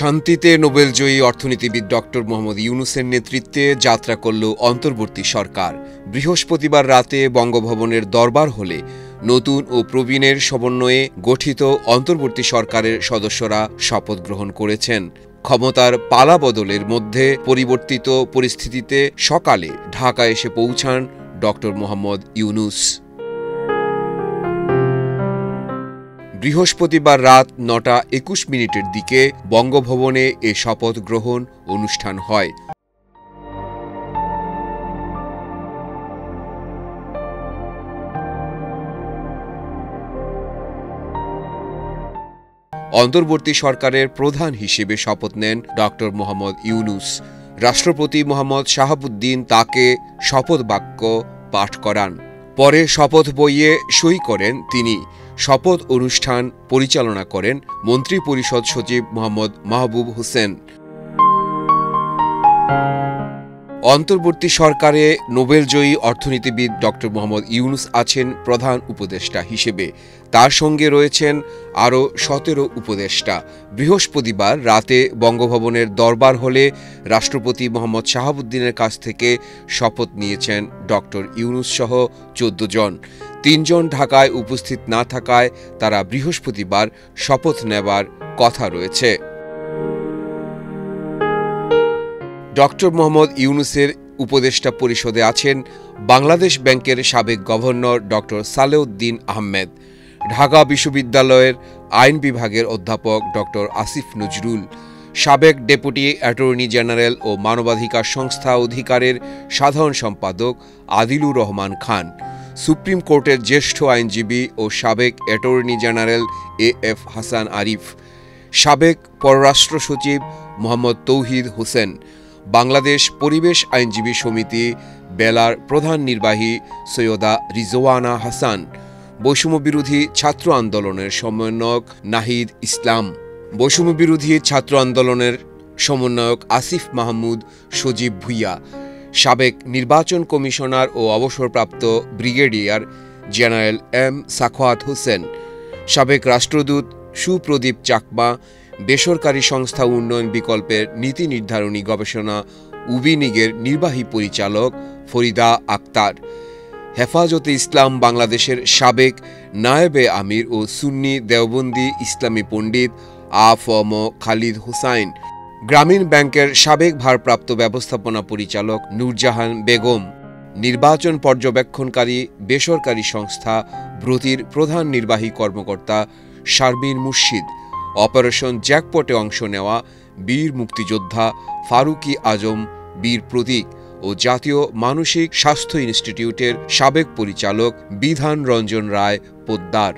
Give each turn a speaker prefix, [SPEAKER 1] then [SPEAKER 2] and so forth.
[SPEAKER 1] শান্তিতে নোবেলজয়ী অর্থনীতিবিদ ডক্টর মোহাম্মদ ইউনূসের নেতৃত্বে যাত্রা করল অন্তর্বর্তী সরকার। বৃহস্পতিবার রাতে বঙ্গভবনের দরবার হলে নতুন ও প্রবীণের সমন্বয়ে গঠিত অন্তর্বর্তী সরকারের সদস্যরা শপথ গ্রহণ করেছেন। ক্ষমতার পালাবদলের মধ্যে পরিবর্তিত পরিস্থিতিতে সকালে ঢাকা এসে পৌঁছান ডক্টর মোহাম্মদ ইউনূস। বৃহস্পতিবার রাত ৯টা ২১ দিকে বঙ্গভবনে এ শপথ গ্রহণ অনুষ্ঠান হয়। অন্তর্বর্তী সরকারের প্রধান হিসেবে শপথ নেন ডক্টর মোহাম্মদ ইউনূস। রাষ্ট্রপতি মোহাম্মদ শাহাবুদ্দিন তাকে শপথ বাক্য পাঠ করান। পরে শপথ বইয়ে সই করেন তিনি। শপথ অনুষ্ঠান পরিচালনা করেন মন্ত্রিপরিষদ সচিব মোহাম্মদ মাহবুব হোসেন। অন্তর্বর্তী সরকারে নোবেলজয়ী অর্থনীতিবিদ ডক্টর মোহাম্মদ ইউনূস আছেন প্রধান উপদেষ্টা হিসেবে। তার সঙ্গে রয়েছেন আরও ১৭ উপদেষ্টা। বৃহস্পতিবার রাতে বঙ্গভবনের দরবার হলে রাষ্ট্রপতি মোহাম্মদ শাহাবুদ্দিনের কাছ থেকে শপথ নিয়েছেন ডক্টর ইউনূস সহ ১৪ জন। ৩ জন ঢাকায় উপস্থিত না থাকায় তারা বৃহস্পতিবার শপথ নেবার কথা রয়েছে। ডক্টর মোহাম্মদ ইউনূসের উপদেষ্টা পরিষদে আছেন বাংলাদেশ ব্যাংকের সাবেক গভর্নর ডক্টর সালেউদ্দিন আহমেদ, ঢাকা বিশ্ববিদ্যালয়ের আইন বিভাগের অধ্যাপক ডক্টর আসিফ নজরুল, সাবেক ডেপুটি অ্যাটর্নি জেনারেল ও মানবাধিকার সংস্থা অধিকারের সাধারণ সম্পাদক আদিলুর রহমান খান, সুপ্রিম কোর্টের জ্যেষ্ঠ আইনজীবী ও সাবেক attorney general AF Hasan Arif, সাবেক পররাষ্ট্র সচিব মোহাম্মদ তৌহিদ হোসেন, বাংলাদেশ পরিবেশ আইনজীবী সমিতি বেলার প্রধান নির্বাহী সৈয়দা রিজওয়ানা হাসান, বৈষম্যবিরোধী ছাত্র আন্দোলনের সমন্বয়ক নাহিদ ইসলাম, বৈষম্যবিরোধী ছাত্র আন্দোলনের সমন্বয়ক আসিফ মাহমুদ সজীব ভুইয়া, সাবেক নির্বাচন কমিশনার ও অবসরপ্রাপ্ত brigadier general M Sakhawat Hossain, সাবেক রাষ্ট্রদূত সুপ্রদীপ চাকমা, বেসরকারি সংস্থা উন্নয়ন বিকল্পের নীতি নির্ধারণী গবেষণা উবিনিগের নির্বাহী পরিচালক ফরিদা আক্তার, হেফাজতে ইসলাম বাংলাদেশের সাবেক নায়েবে আমির ও সুন্নি দেওবন্দি ইসলামী পণ্ডিত আ.ফ.ম. খালিদ হোসাইন, গ্রামীণ ব্যাংকের সাবেক ভারপ্রাপ্ত ব্যবস্থাপনা পরিচালক নূরজাহান বেগম, নির্বাচন পর্যবেক্ষণকারী বেসরকারি সংস্থা ব্রতির প্রধান নির্বাহী কর্মকর্তা শারমিন মুর্শিদ, অপারেশন জ্যাকপটে অংশ নেওয়া বীর মুক্তিযোদ্ধা ফারুকি আজম বীর প্রতীক ও জাতীয় মানসিক স্বাস্থ্য ইনস্টিটিউটের সাবেক পরিচালক বিধান রঞ্জন রায় পোদ্দার।